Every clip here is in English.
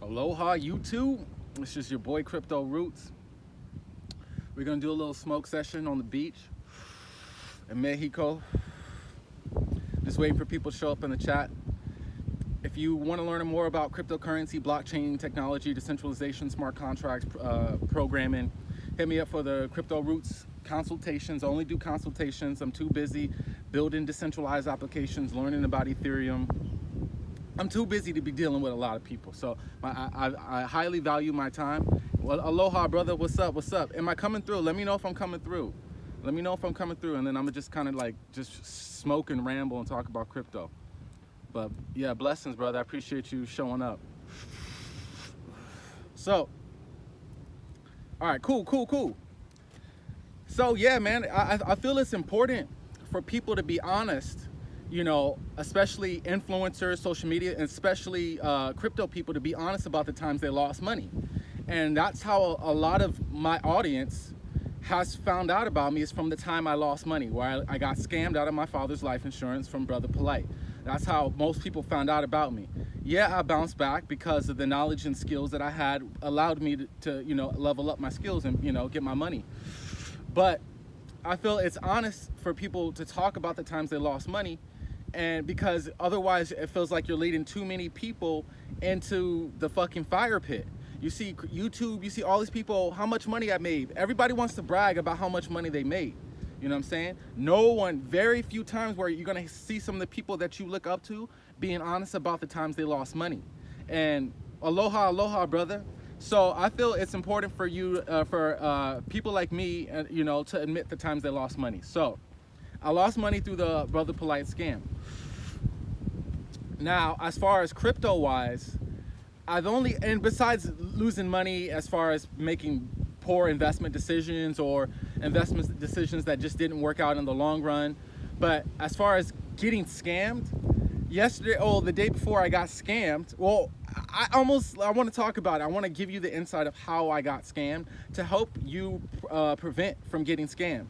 Aloha YouTube, this is your boy Crypto Rootz. We're gonna do a little smoke session on the beach in Mexico. Just waiting for people to show up in the chat. If you want to learn more about cryptocurrency, blockchain technology, decentralization, smart contracts, programming, hit me up for the Crypto Rootz consultations. I only do consultations. I'm too busy building decentralized applications, learning about Ethereum. I'm too busy to be dealing with a lot of people. So I highly value my time. Well, aloha, brother. What's up? What's up? Am I coming through? Let me know if I'm coming through. Let me know if I'm coming through, and then I'm just kind of like just smoke and ramble and talk about crypto. But yeah, blessings, brother. I appreciate you showing up. So, all right, cool. So yeah, man, I feel it's important for people to be honest, you know, especially influencers, social media, and especially crypto people, to be honest about the times they lost money. And that's how a lot of my audience has found out about me, is from the time I lost money, where I got scammed out of my father's life insurance from Brother Polite. That's how most people found out about me. Yeah, I bounced back because of the knowledge and skills that I had allowed me to you know, level up my skills and, you know, get my money. But I feel it's honest for people to talk about the times they lost money, and because otherwise it feels like you're leading too many people into the fucking fire pit. You see YouTube, you see all these people, how much money I made. Everybody wants to brag about how much money they made. You know what I'm saying? No one, very few times where you're gonna see some of the people that you look up to being honest about the times they lost money. And aloha, brother. So I feel it's important for you, for people like me, you know, to admit the times they lost money. So I lost money through the Brother Polite scam. Now, as far as crypto wise, and besides losing money as far as making poor investment decisions or investment decisions that just didn't work out in the long run, but as far as getting scammed, the day before I got scammed, well, I want to talk about it. I want to give you the insight of how I got scammed to help you prevent from getting scammed.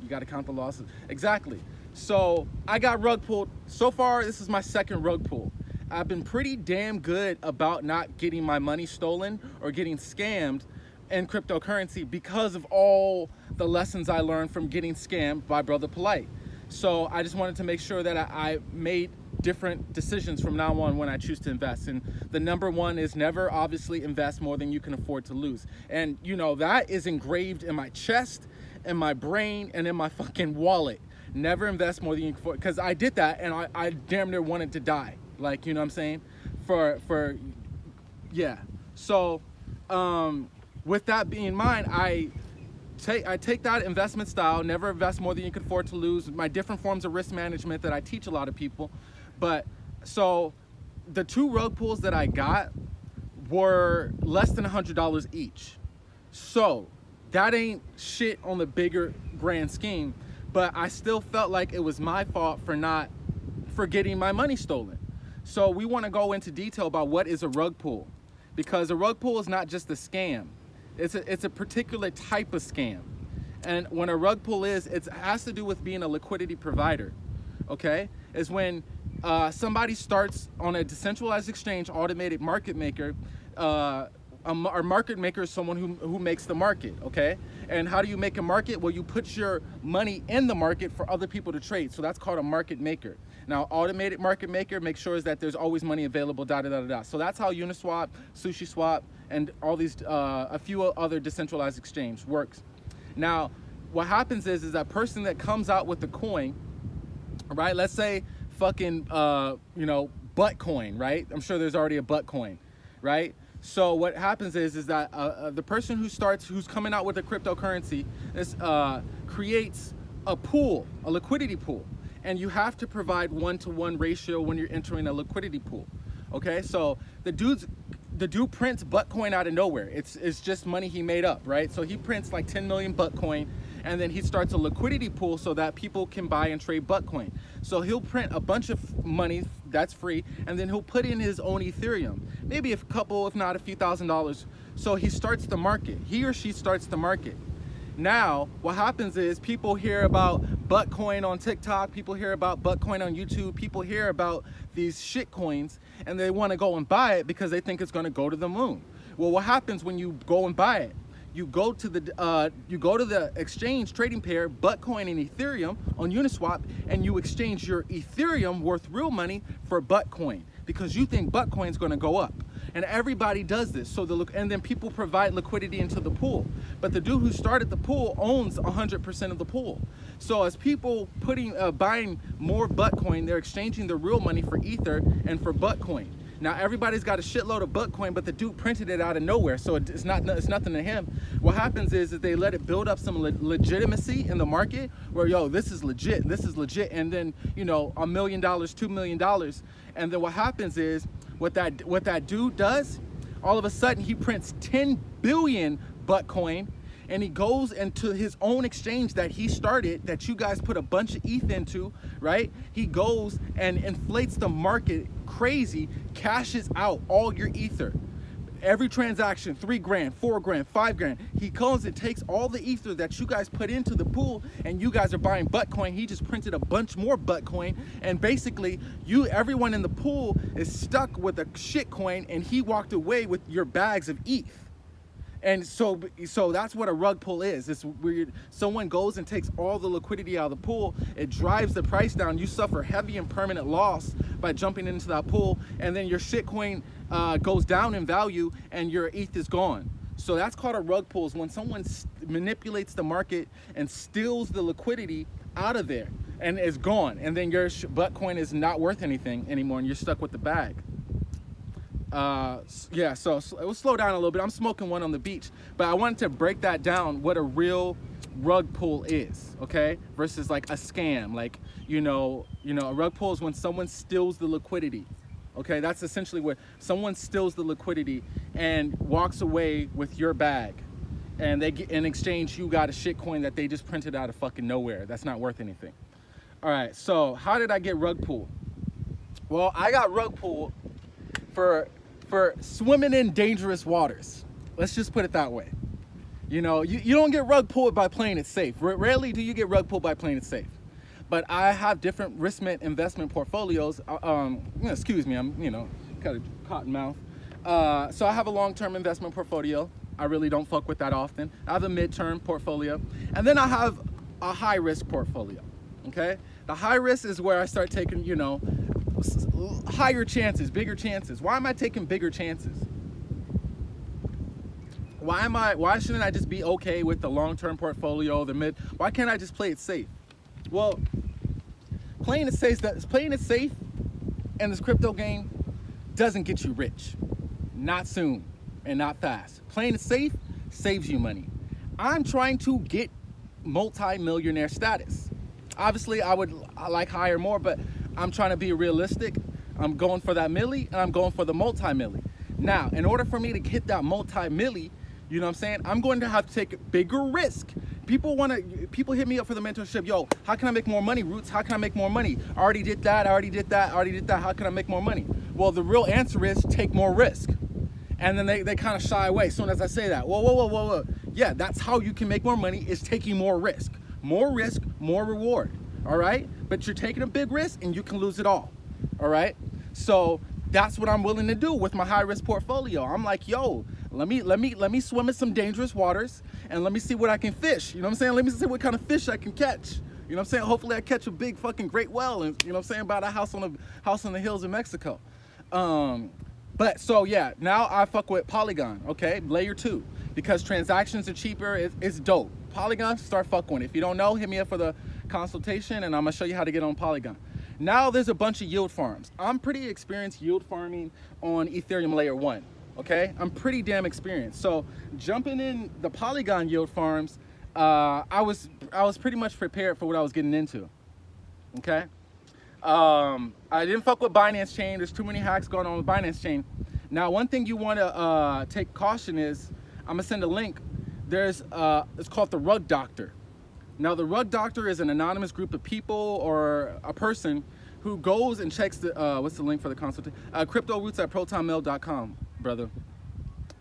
You got to count the losses. Exactly. So I got rug pulled. So far, this is my second rug pull. I've been pretty damn good about not getting my money stolen or getting scammed in cryptocurrency because of all the lessons I learned from getting scammed by Brother Polite. So I just wanted to make sure that I made different decisions from now on when I choose to invest. And the number one is never obviously invest more than you can afford to lose. And you know, that is engraved in my chest, in my brain, and in my fucking wallet. Never invest more than you can afford, because I did that and I damn near wanted to die. Like, you know what I'm saying? Yeah. So with that being in mind, I take that investment style, never invest more than you can afford to lose, my different forms of risk management that I teach a lot of people. But so the two rug pulls that I got were less than $100 each. So that ain't shit on the bigger grand scheme, but I still felt like it was my fault for getting my money stolen. So we want to go into detail about what is a rug pull, because a rug pull is not just a scam. It's a particular type of scam. And when a rug pull it has to do with being a liquidity provider, okay? Is when somebody starts on a decentralized exchange, automated market maker. A market maker is someone who makes the market, okay? And how do you make a market? Well, you put your money in the market for other people to trade. So that's called a market maker. Now, automated market maker makes sure that there's always money available, So that's how Uniswap, SushiSwap, and all these, a few other decentralized exchange works. Now, what happens is that person that comes out with the coin, right? Let's say fucking, you know, butt coin, right? I'm sure there's already a butt coin, right? So what happens is that the person who's coming out with a cryptocurrency creates a pool, a liquidity pool. And you have to provide 1-to-1 ratio when you're entering a liquidity pool. Okay, so the dude prints butt coin out of nowhere. It's just money he made up, right? So he prints like 10 million butt coin, and then he starts a liquidity pool so that people can buy and trade butt coin. So he'll print a bunch of money that's free, and then he'll put in his own Ethereum, maybe a couple, if not a few $1,000s. So he starts the market. He or she starts the market. Now, what happens is people hear about Buttcoin on TikTok, people hear about Buttcoin on YouTube, people hear about these shit coins, and they want to go and buy it because they think it's going to go to the moon. Well, what happens when you go and buy it? You go to the exchange trading pair, Buttcoin and Ethereum on Uniswap, and you exchange your Ethereum worth real money for Buttcoin because you think Buttcoin's going to go up. And everybody does this. So and then people provide liquidity into the pool. But the dude who started the pool owns 100% of the pool. So as people buying more Buttcoin, they're exchanging their real money for Ether and for Buttcoin. Now everybody's got a shitload of Buttcoin, but the dude printed it out of nowhere, so it's nothing to him. What happens is that they let it build up some legitimacy in the market, where yo, this is legit, and then $1 million, $2 million, and then what happens is what that dude does, all of a sudden he prints 10 billion Buttcoin, and he goes into his own exchange that he started, that you guys put a bunch of ETH into, right? He goes and inflates the market crazy, cashes out all your Ether. Every transaction, 3 grand, 4 grand, 5 grand. He comes and takes all the Ether that you guys put into the pool, and you guys are buying Buttcoin. He just printed a bunch more Buttcoin, and basically everyone in the pool is stuck with a shit coin, and he walked away with your bags of ETH. And so that's what a rug pull is. It's weird. Someone goes and takes all the liquidity out of the pool. It drives the price down. You suffer heavy and permanent loss by jumping into that pool, and then your shitcoin goes down in value and your ETH is gone. So that's called a rug pull, is when someone manipulates the market and steals the liquidity out of there and is gone, and then your Buttcoin is not worth anything anymore, and you're stuck with the bag. Yeah, so it will slow down a little bit. I'm smoking one on the beach, but I wanted to break that down, what a real rug pull is, okay, versus like a scam. Like a rug pull is when someone steals the liquidity. Okay, that's essentially what someone steals the liquidity and walks away with your bag, and they get in exchange you got a shit coin that they just printed out of fucking nowhere that's not worth anything. All right, so how did I get rug pulled? Well, I got rug pulled for swimming in dangerous waters. Let's just put it that way. You don't get rug pulled by playing it safe. Rarely do you get rug pulled by playing it safe. But I have different risk investment portfolios. Excuse me, I'm kind of cotton mouth. So I have a long-term investment portfolio. I really don't fuck with that often. I have a mid-term portfolio, and then I have a high-risk portfolio. Okay, the high risk is where I start taking higher chances, bigger chances. Why am I taking bigger chances? Why shouldn't I just be okay with the long-term portfolio, the mid? Why can't I just play it safe? Well, playing it safe in this crypto game doesn't get you rich. Not soon and not fast. Playing it safe saves you money. I'm trying to get multi-millionaire status. Obviously, I like higher more, but I'm trying to be realistic. I'm going for that milli, and I'm going for the multi-milli. Now, in order for me to hit that multi-milli, you know what I'm saying, I'm going to have to take bigger risk. People hit me up for the mentorship. Yo, how can I make more money, Rootz? How can I make more money? I already did that. How can I make more money? Well, the real answer is take more risk. And then they kind of shy away as soon as I say that. Whoa. Yeah, that's how you can make more money, is taking more risk. More risk, more reward. All right? But you're taking a big risk and you can lose it all. All right? So that's what I'm willing to do with my high risk portfolio. I'm like, yo, let me swim in some dangerous waters, and let me see what I can fish. You know what I'm saying? Let me see what kind of fish I can catch. You know what I'm saying? Hopefully I catch a big fucking great whale, and you know what I'm saying, about a house on the hills in Mexico. But so yeah, now I fuck with Polygon, okay? Layer 2, because transactions are cheaper. It's dope. Polygon, start fucking with it. If you don't know, hit me up for the consultation, and I'm gonna show you how to get on Polygon. Now there's a bunch of yield farms. I'm pretty experienced yield farming on Ethereum layer 1, okay? I'm pretty damn experienced. So jumping in the Polygon yield farms, I was pretty much prepared for what I was getting into, okay? I didn't fuck with Binance Chain. There's too many hacks going on with Binance Chain. Now, one thing you want to take caution is, I'm gonna send a link. There's it's called the Rug Doctor. Now, the Rug Doctor is an anonymous group of people or a person who goes and checks the what's the link for the consultation? CryptoRoots@protonmail.com, brother.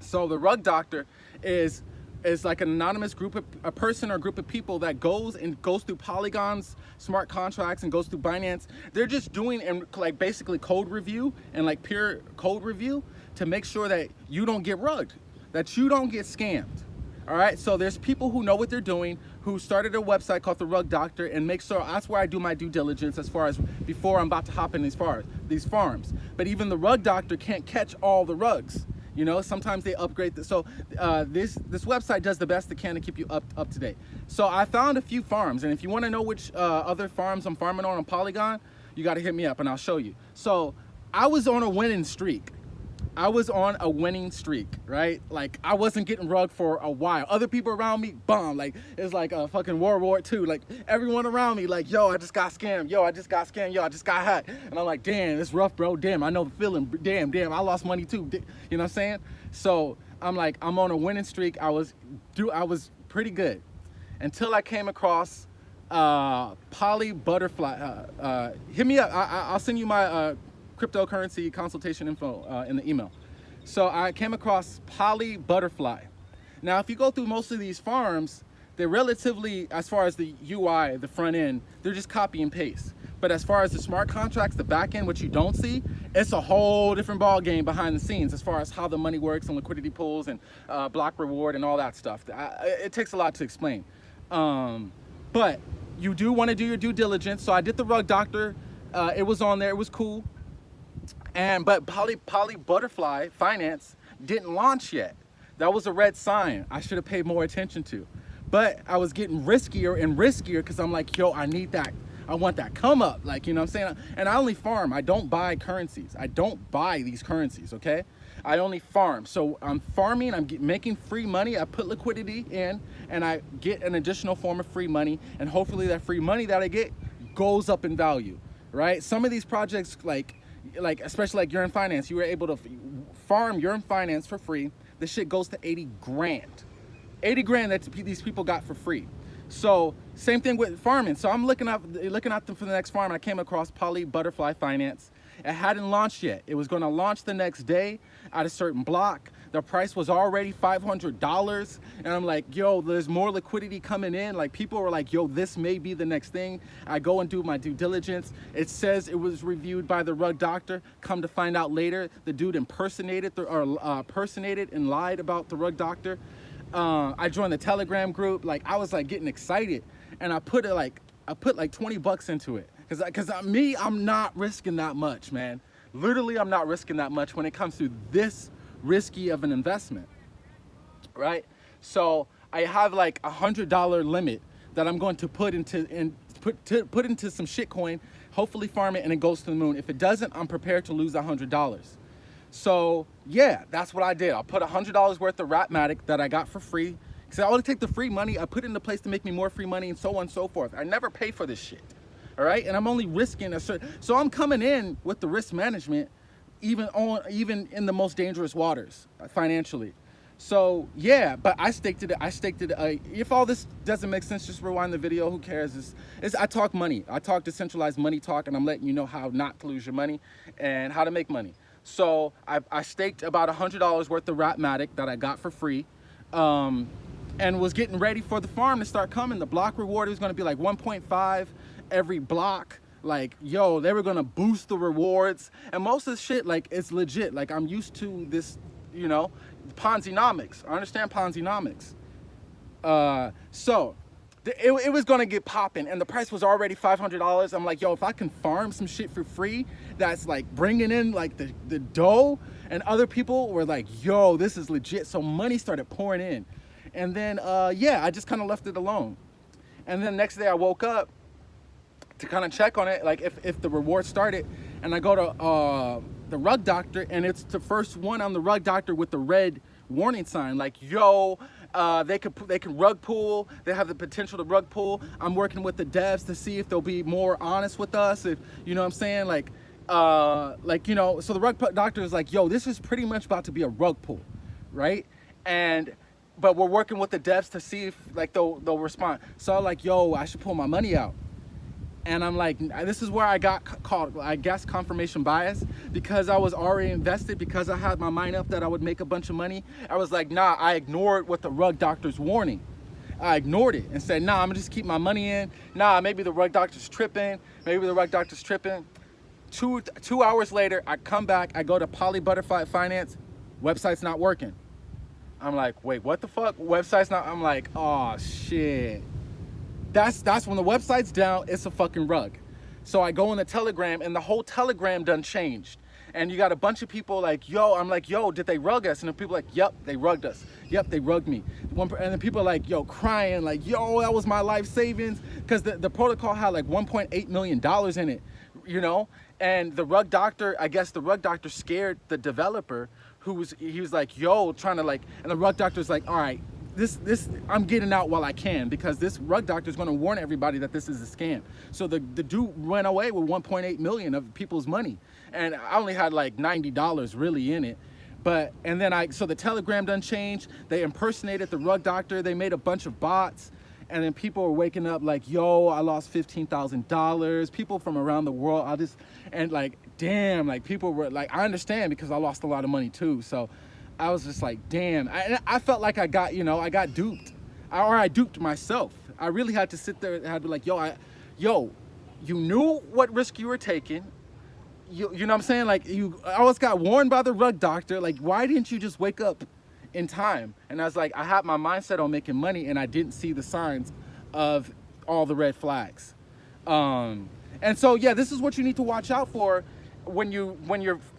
So the Rug Doctor is is like an anonymous group of a person or group of people that goes through Polygon's smart contracts and goes through Binance. They're just doing and like basically code review and like peer code review to make sure that you don't get rugged, that you don't get scammed. All right, so there's people who know what they're doing, who started a website called the Rug Doctor, and make sure that's where I do my due diligence as far as before I'm about to hop in these farms. But even the Rug Doctor can't catch all the rugs. You know, sometimes they upgrade this. So this website does the best it can to keep you up to date. So I found a few farms, and if you want to know which other farms I'm farming on Polygon, you got to hit me up and I'll show you. So I was on a winning streak. Right? Like I wasn't getting rugged for a while. Other people around me, bomb. Like it's like a fucking World War II. Like everyone around me, like, yo, I just got scammed. Yo, I just got scammed. Yo, I just got hacked. And I'm like, damn, it's rough, bro. Damn, I know the feeling. Damn, I lost money too. You know what I'm saying? So I'm like, I'm on a winning streak. I was pretty good until I came across Poly Butterfly. Hit me up. I'll send you my cryptocurrency consultation info in the email. So I came across Poly Butterfly. Now, if you go through most of these farms, they're relatively, as far as the UI, the front end, they're just copy and paste. But as far as the smart contracts, the back end, what you don't see, it's a whole different ball game behind the scenes as far as how the money works and liquidity pools and block reward and all that stuff. It takes a lot to explain. But you do want to do your due diligence. So I did the Rug Doctor. It was on there. It was cool. But Poly Butterfly Finance didn't launch yet. That was a red sign I should have paid more attention to. But I was getting riskier and riskier because I'm like, yo, I need that. I want that come up. Like, you know what I'm saying? And I only farm. I don't buy currencies. I don't buy these currencies, okay? I only farm. So I'm farming. I'm making free money. I put liquidity in and I get an additional form of free money. And hopefully that free money that I get goes up in value, right? Some of these projects, like especially like Yearn Finance, you were able to farm Yearn Finance for free. This shit goes to 80 grand. 80 grand that these people got for free. So same thing with farming. So I'm looking at them for the next farm. I came across Poly Butterfly Finance. It hadn't launched yet. It was going to launch the next day at a certain block. The price was already $500. And I'm like, yo, there's more liquidity coming in. Like people were like, yo, this may be the next thing. I go and do my due diligence. It says it was reviewed by the Rug Doctor. Come to find out later, the dude impersonated and lied about the Rug Doctor. I joined the Telegram group. Like I was like getting excited, and I put like $20 into it. Cause I'm not risking that much, man. Literally, I'm not risking that much when it comes to this risky of an investment, right? So I have like $100 limit that I'm going to put into some shitcoin, hopefully farm it, and it goes to the moon. If it doesn't, I'm prepared to lose $100. So yeah, that's what I did. I put $100 worth of Ratmatic that I got for free. Cause I want to take the free money, I put it into place to make me more free money, and so on and so forth. I never pay for this shit. All right, and I'm only risking a certain. So I'm coming in with the risk management, even in the most dangerous waters financially. So yeah, but I staked it. If all this doesn't make sense, just rewind the video. Who cares? I talk money. I talk decentralized money talk, and I'm letting you know how not to lose your money and how to make money. So I staked about $100 worth of Ratmatic that I got for free, and was getting ready for the farm to start coming. The block reward was going to be like 1.5 every block. Like, yo, they were gonna boost the rewards, and most of the shit, like, it's legit. Like, I'm used to this, you know, Ponzi-nomics. I understand Ponzi-nomics. So it was gonna get popping, and the price was already $500. I'm like, yo, if I can farm some shit for free that's like bringing in like the dough, and other people were like, yo, this is legit. So money started pouring in, and then yeah, I just kind of left it alone. And then the next day I woke up to kind of check on it, like if the reward started, and I go to the Rug Doctor, and it's the first one on the Rug Doctor with the red warning sign, like, yo, they can rug pull, they have the potential to rug pull. I'm working with the devs to see if they'll be more honest with us, if, you know what I'm saying, like, you know. So the Rug Doctor is like, yo, this is pretty much about to be a rug pull, right? But we're working with the devs to see if, like, they'll respond. So I'm like, yo, I should pull my money out. And I'm like, this is where I got caught, I guess, confirmation bias, because I was already invested, because I had my mind up that I would make a bunch of money. I was like, nah, I ignored what the rug doctor's warning. I ignored it and said, nah, I'm gonna just keep my money in. Nah, maybe the rug doctor's tripping. Maybe the rug doctor's tripping. Two hours later, I come back, I go to Poly Butterfly Finance, website's not working. I'm like, wait, what the fuck? Website's not, I'm like, oh shit. That's when the website's down, it's a fucking rug. So I go in the Telegram, and the whole Telegram done changed. And you got a bunch of people like, yo, I'm like, yo, did they rug us? And the people like, yep, they rugged us. Yep, they rugged me. And then people are like, yo, crying, like, yo, that was my life savings. Because the protocol had like $1.8 million in it, you know? And the rug doctor, I guess the rug doctor scared the developer, he was like, yo, trying to like, and the rug doctor's like, all right, this I'm getting out while I can, because this rug doctor is going to warn everybody that this is a scam. So the dude went away with 1.8 million of people's money, and I only had like $90 really in it. But and then so the Telegram done changed. They impersonated the rug doctor. They made a bunch of bots, and then people were waking up like, yo, I lost $15,000. People from around the world, and like, damn, like people were like, I understand, because I lost a lot of money too. So I was just like, damn. I felt like I got duped, or I duped myself. I really had to sit there and had to be like, yo, you knew what risk you were taking. You know what I'm saying? Like, you always got warned by the rug doctor. Like, why didn't you just wake up in time? And I was like, I had my mindset on making money, and I didn't see the signs of all the red flags. And so, yeah, this is what you need to watch out for when you're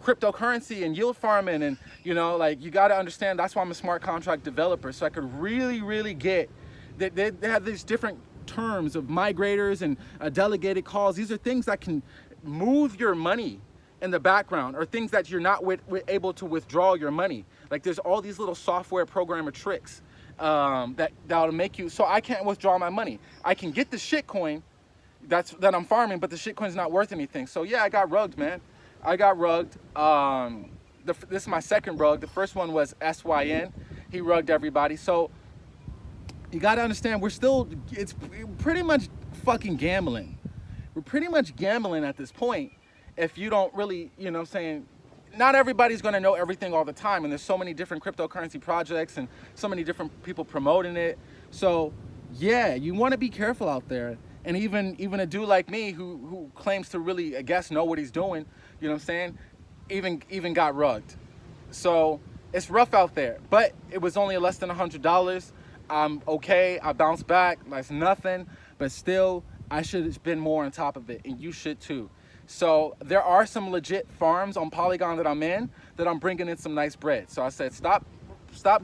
cryptocurrency and yield farming, and you know, like, you got to understand. That's why I'm a smart contract developer, so I could really get that they have these different terms of migrators and delegated calls. These are things that can move your money in the background, or things that you're not able to withdraw your money. Like, there's all these little software programmer tricks that'll make you, so I can't withdraw my money. I can get the shitcoin that I'm farming, but the shitcoin's not worth anything. So yeah, I got rugged, man. I got rugged. This is my second rug. The first one was SYN. He rugged everybody. So you got to understand, it's pretty much fucking gambling. We're pretty much gambling at this point. If you don't really, you know what I'm saying, not everybody's going to know everything all the time. And there's so many different cryptocurrency projects and so many different people promoting it. So yeah, you want to be careful out there. And even a dude like me who claims to really, I guess, know what he's doing, you know what I'm saying, even got rugged. So it's rough out there, but it was only less than $100. I'm okay. I bounced back. That's nothing, but still, I should have been more on top of it, and you should too. So there are some legit farms on Polygon that I'm in that I'm bringing in some nice bread. So I said, stop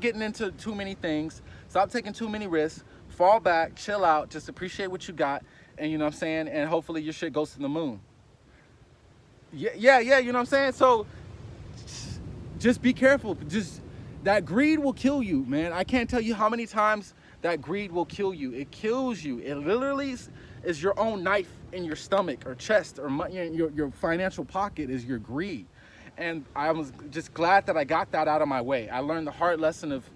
getting into too many things. Stop taking too many risks. Fall back, chill out, just appreciate what you got, and you know what I'm saying, and hopefully your shit goes to the moon. Yeah, you know what I'm saying? So just be careful. Just, that greed will kill you, man. I can't tell you how many times that greed will kill you. It kills you. It literally is your own knife in your stomach or chest, or your financial pocket is your greed. And I was just glad that I got that out of my way. I learned the hard lesson of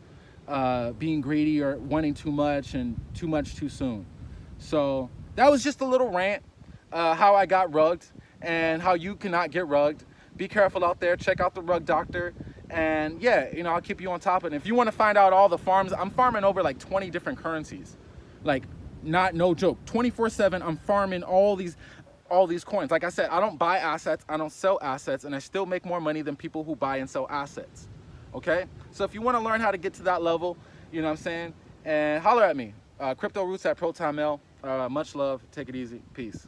being greedy or wanting too much and too much too soon. So that was just a little rant, how I got rugged and how you cannot get rugged. Be careful out there. Check out the rug doctor. And yeah, you know, I'll keep you on top of it. And if you want to find out all the farms, I'm farming over like 20 different currencies. Like, no joke, 24/7, I'm farming all these coins. Like I said, I don't buy assets, I don't sell assets, and I still make more money than people who buy and sell assets. Okay? So if you want to learn how to get to that level, you know what I'm saying, and holler at me. Crypto Rootz at ProTimeL. Much love. Take it easy. Peace.